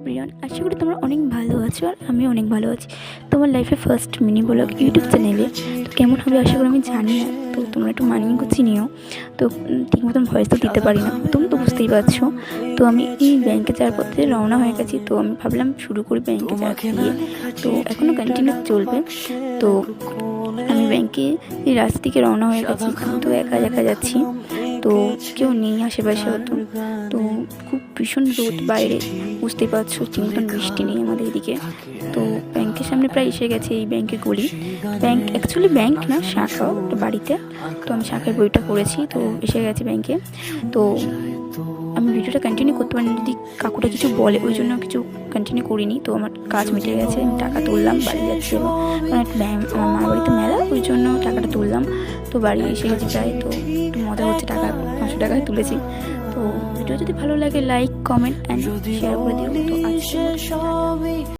Everyone, আশা করি তোমরা অনেক ভালো আছো আর আমি অনেক ভালো আছি। তোমার লাইফে ফার্স্ট মিনি ব্লগ ইউটিউব চ্যানেলে তো কেমন হবে আশা করি আমি জানি না। তো তোমরা একটু মানিয়ে গুছিয়ে নিও। তো ঠিক মতন ভয়েস তো দিতে পারি না, তুমি তো বুঝতেই পারছো। তো আমি এই ব্যাংকে যাওয়ার পথে রওনা হয়ে গেছি। তো আমি ভাবলাম শুরু করি ব্যাংকে যাওয়ার দিয়ে, তো এখনও কন্টিনিউ চলবে। তো আমি ব্যাংকে এই রাস্তা থেকে রওনা হয়ে গেছি। আমি তো একা একা যাচ্ছি, তো কেউ নেই আশেপাশে হতো। তো খুব ভীষণ রোদ বাইরে, বুঝতেই পারছো, ঠিক মতন বৃষ্টি নেই আমাদের এদিকে। তো ব্যাংকের সামনে প্রায় এসে গেছে, এই ব্যাংকের গলি। ব্যাংক অ্যাকচুয়ালি ব্যাংক না, শাখা একটা বাড়িতে। তো আমি শাখায় বইটা করেছি, তো এসে গেছি ব্যাংকে। তো আমি ভিডিওটা কন্টিনিউ করতে পারিনি, যদি কাকুটা কিছু বলে ওই জন্য কিছু কন্টিনিউ করিনি। তো আমার কাজ মিটে গেছে, আমি টাকা তুললাম, বাড়ি যাচ্ছি। কারণ একটা আমার মার বাড়িতে মেলা, ওই জন্য টাকাটা তুললাম। তো বাড়ি এসে গেছি প্রায়। তো একটু মজা হচ্ছে, টাকা 500 টাকায় তুলেছি। তো ভিডিও যদি ভালো লাগে লাইক কমেন্ট অ্যান্ড শেয়ার করে দিও। তো আজকে